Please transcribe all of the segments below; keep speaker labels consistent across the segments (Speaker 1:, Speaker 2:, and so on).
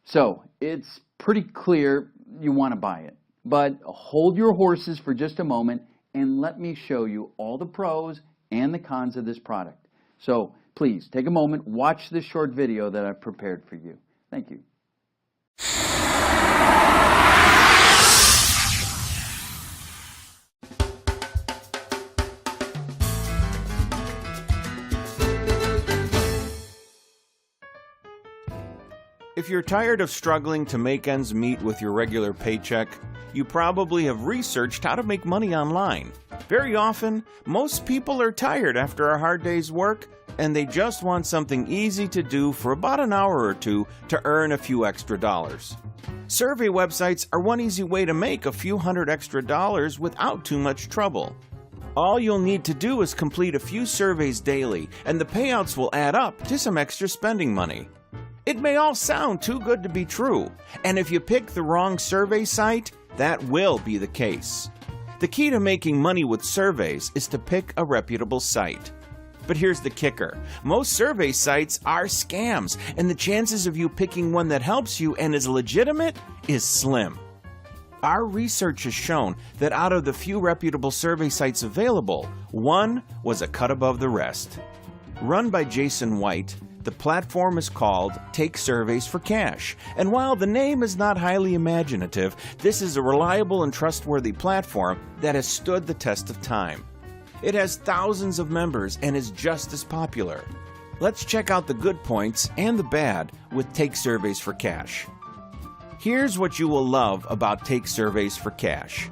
Speaker 1: So it's pretty clear you want to buy it. But hold your horses for just a moment and let me show you all the pros and the cons of this product. So please take a moment, watch this short video that I've prepared for you. Thank you.
Speaker 2: If you're tired of struggling to make ends meet with your regular paycheck, you probably have researched how to make money online. Very often, most people are tired after a hard day's work, and they just want something easy to do for about an hour or two to earn a few extra dollars. Survey websites are one easy way to make a few hundred extra dollars without too much trouble. All you'll need to do is complete a few surveys daily, and the payouts will add up to some extra spending money. It may all sound too good to be true, and if you pick the wrong survey site, that will be the case. The key to making money with surveys is to pick a reputable site. But here's the kicker. Most survey sites are scams, and the chances of you picking one that helps you and is legitimate is slim. Our research has shown that out of the few reputable survey sites available, one was a cut above the rest. Run by Jason White, the platform is called Take Surveys for Cash, and while the name is not highly imaginative, this is a reliable and trustworthy platform that has stood the test of time. It has thousands of members and is just as popular. Let's check out the good points and the bad with Take Surveys for Cash. Here's what you will love about Take Surveys for Cash.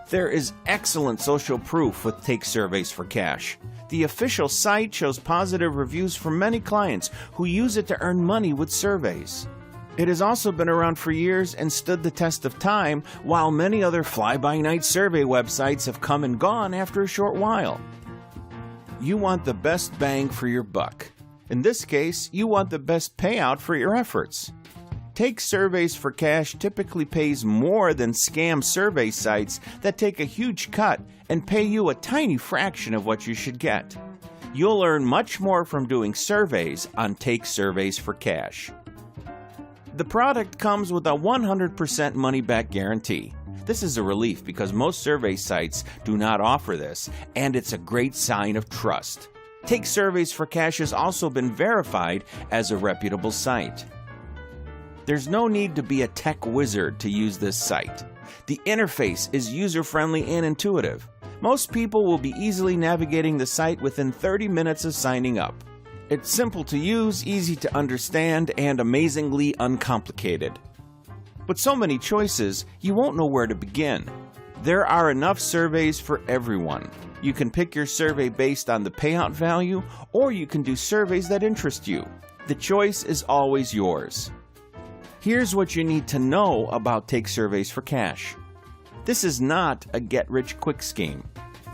Speaker 2: There is excellent social proof with Take Surveys for Cash. The official site shows positive reviews from many clients who use it to earn money with surveys. It has also been around for years and stood the test of time, while many other fly-by-night survey websites have come and gone after a short while. You want the best bang for your buck. In this case, you want the best payout for your efforts. Take Surveys for Cash typically pays more than scam survey sites that take a huge cut and pay you a tiny fraction of what you should get. You'll earn much more from doing surveys on Take Surveys for Cash. The product comes with a 100% money-back guarantee. This is a relief because most survey sites do not offer this, and it's a great sign of trust. Take Surveys for Cash has also been verified as a reputable site. There's no need to be a tech wizard to use this site. The interface is user-friendly and intuitive. Most people will be easily navigating the site within 30 minutes of signing up. It's simple to use, easy to understand, and amazingly uncomplicated. With so many choices, you won't know where to begin. There are enough surveys for everyone. You can pick your survey based on the payout value, or you can do surveys that interest you. The choice is always yours. Here's what you need to know about Take Surveys for Cash. This is not a get-rich-quick scheme.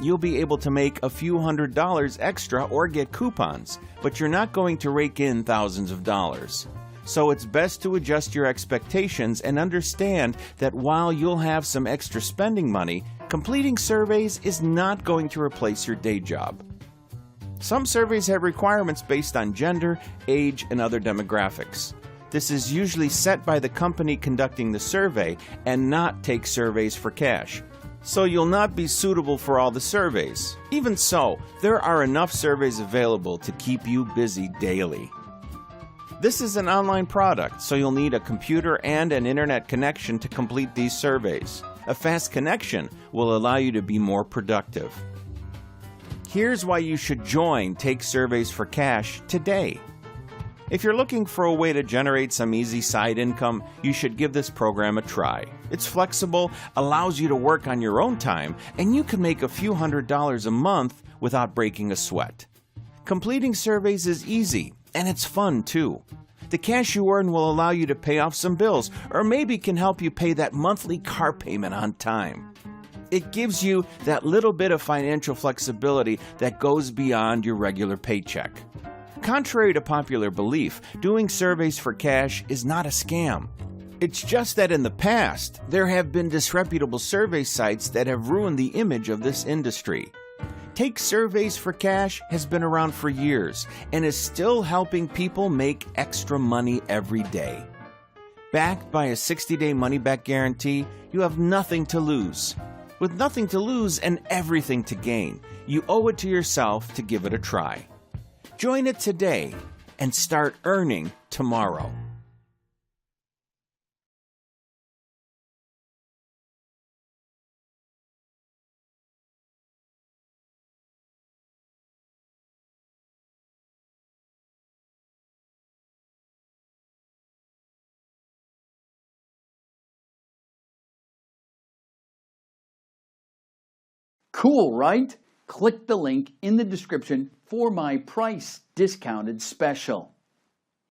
Speaker 2: You'll be able to make a few $100s extra or get coupons, but you're not going to rake in thousands of dollars. So it's best to adjust your expectations and understand that while you'll have some extra spending money, completing surveys is not going to replace your day job. Some surveys have requirements based on gender, age, and other demographics. This is usually set by the company conducting the survey and not Take Surveys for Cash. So you'll not be suitable for all the surveys. Even so, there are enough surveys available to keep you busy daily. This is an online product, so you'll need a computer and an internet connection to complete these surveys. A fast connection will allow you to be more productive. Here's why you should join Take Surveys for Cash today. If you're looking for a way to generate some easy side income, you should give this program a try. It's flexible, allows you to work on your own time, and you can make a few $100s a month without breaking a sweat. Completing surveys is easy, and it's fun too. The cash you earn will allow you to pay off some bills, or maybe can help you pay that monthly car payment on time. It gives you that little bit of financial flexibility that goes beyond your regular paycheck. Contrary to popular belief, doing surveys for cash is not a scam. It's just that in the past, there have been disreputable survey sites that have ruined the image of this industry. Take Surveys for Cash has been around for years and is still helping people make extra money every day. Backed by a 60-day money-back guarantee, you have nothing to lose. With nothing to lose and everything to gain, you owe it to yourself to give it a try. Join it today and start earning tomorrow.
Speaker 1: Cool, right? Click the link in the description for my price discounted special.